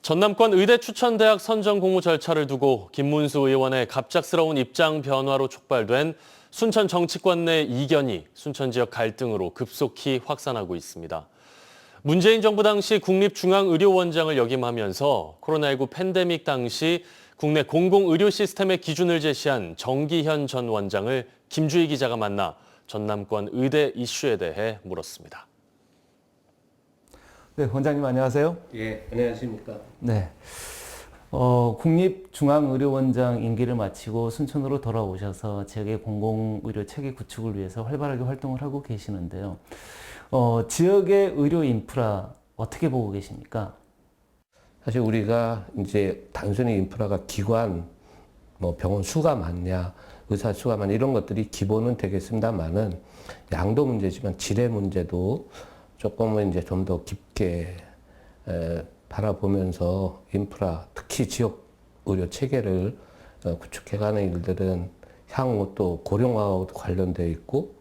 전남권 의대 추천대학 선정 공모 절차를 두고 김문수 의원의 갑작스러운 입장 변화로 촉발된 순천 정치권 내 이견이 순천 지역 갈등으로 급속히 확산하고 있습니다. 문재인 정부 당시 국립중앙의료원장을 역임하면서 코로나19 팬데믹 당시 국내 공공의료 시스템의 기준을 제시한 정기현 전 원장을 김주희 기자가 만나 전남권 의대 이슈에 대해 물었습니다. 네, 원장님 안녕하세요. 예, 안녕하십니까. 네. 국립중앙의료원장 임기를 마치고 순천으로 돌아오셔서 지역의 공공의료 체계 구축을 위해서 활발하게 활동을 하고 계시는데요. 지역의 의료 인프라 어떻게 보고 계십니까? 사실 우리가 이제 단순히 인프라가 기관, 병원 수가 많냐, 의사 수가 많냐 이런 것들이 기본은 되겠습니다만은 양도 문제지만 질의 문제도 조금은 이제 좀 더 깊게 바라보면서 인프라, 특히 지역 의료 체계를 구축해가는 일들은 향후 또 고령화하고도 관련되어 있고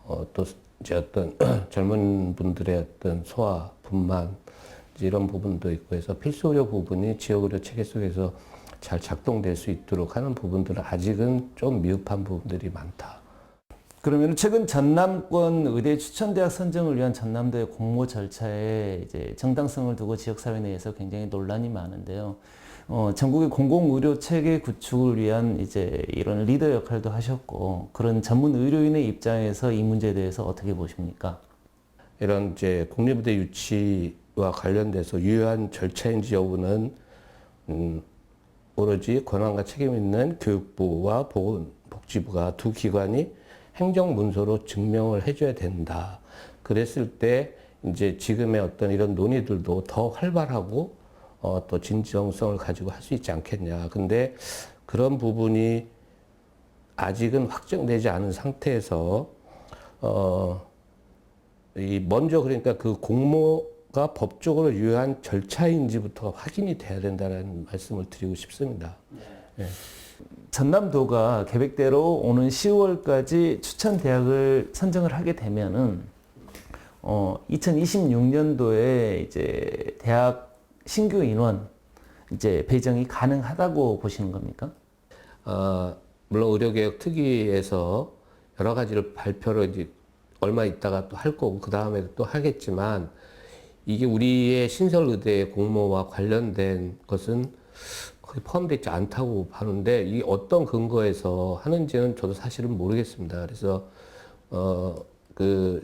또 이제 어떤 젊은 분들의 어떤 소화, 분만 이런 부분도 있고 해서 필수 의료 부분이 지역 의료 체계 속에서 잘 작동될 수 있도록 하는 부분들은 아직은 좀 미흡한 부분들이 많다. 그러면 최근 전남권 의대 추천대학 선정을 위한 전남도의 공모 절차에 이제 정당성을 두고 지역사회 내에서 굉장히 논란이 많은데요. 전국의 공공의료 체계 구축을 위한 이제 이런 리더 역할도 하셨고 그런 전문 의료인의 입장에서 이 문제에 대해서 어떻게 보십니까? 이런 이제 국립의대 유치와 관련돼서 유효한 절차인지 여부는 오로지 권한과 책임 있는 교육부와 보건복지부가 두 기관이 행정문서로 증명을 해줘야 된다. 그랬을 때 이제 지금의 어떤 이런 논의들도 더 활발하고 또 진정성을 가지고 할 수 있지 않겠냐. 근데 그런 부분이 아직은 확정되지 않은 상태에서 먼저 그러니까 그 공모가 법적으로 유효한 절차인지부터가 확인이 돼야 된다는 말씀을 드리고 싶습니다. 네. 전남도가 계획대로 오는 10월까지 추천 대학을 선정을 하게 되면은 2026년도에 이제 대학 신규 인원 이제 배정이 가능하다고 보시는 겁니까? 물론 의료개혁 특위에서 여러 가지를 발표를 이제 얼마 있다가 또 할 거고 그 다음에 또 하겠지만 이게 우리의 신설의대 공모와 관련된 것은 거의 포함되어 있지 않다고 하는데 이 어떤 근거에서 하는지는 저도 사실은 모르겠습니다. 그래서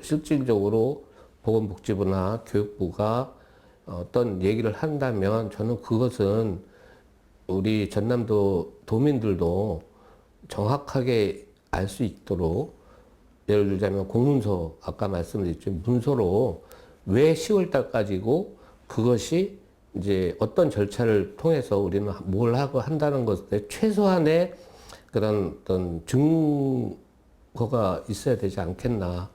실질적으로 보건복지부나 교육부가 어떤 얘기를 한다면 저는 그것은 우리 전남도 도민들도 정확하게 알 수 있도록 예를 들자면 공문서 아까 말씀드렸죠. 문서로 왜 10월 달까지고 그것이 이제 어떤 절차를 통해서 우리는 뭘 하고 한다는 것에 최소한의 그런 어떤 증거가 있어야 되지 않겠나.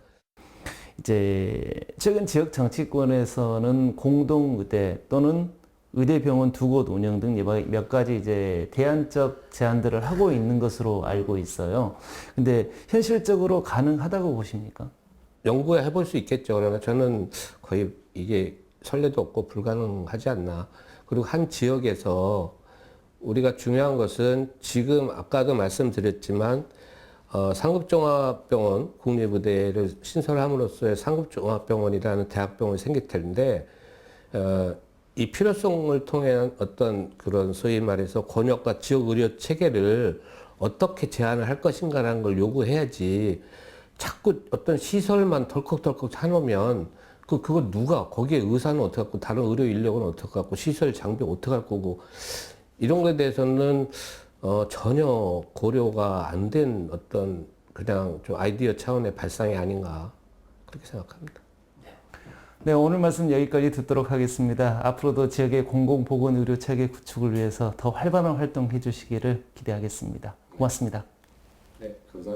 이제 최근 지역 정치권에서는 공동의대 또는 의대병원 두 곳 운영 등 몇 가지 이제 대안적 제안들을 하고 있는 것으로 알고 있어요. 근데 현실적으로 가능하다고 보십니까? 연구해 볼 수 있겠죠. 그러나 저는 거의 이게 선례도 없고 불가능하지 않나. 그리고 한 지역에서 우리가 중요한 것은 지금 아까도 말씀드렸지만 상급종합병원 국립의대를 신설함으로써의 상급종합병원이라는 대학병원이 생길 텐데 이 필요성을 통한 어떤 그런 소위 말해서 권역과 지역 의료 체계를 어떻게 제한을 할 것인가라는 걸 요구해야지 자꾸 어떤 시설만 덜컥덜컥 해놓으면 그거 누가 거기에 의사는 어떻게 갖고 다른 의료 인력은 어떻게 갖고 시설 장비 어떻게 할 거고 이런 거에 대해서는 전혀 고려가 안 된 어떤 그냥 좀 아이디어 차원의 발상이 아닌가 그렇게 생각합니다. 네, 오늘 말씀 여기까지 듣도록 하겠습니다. 앞으로도 지역의 공공보건의료 체계 구축을 위해서 더 활발한 활동해 주시기를 기대하겠습니다. 고맙습니다. 네, 감사합니다.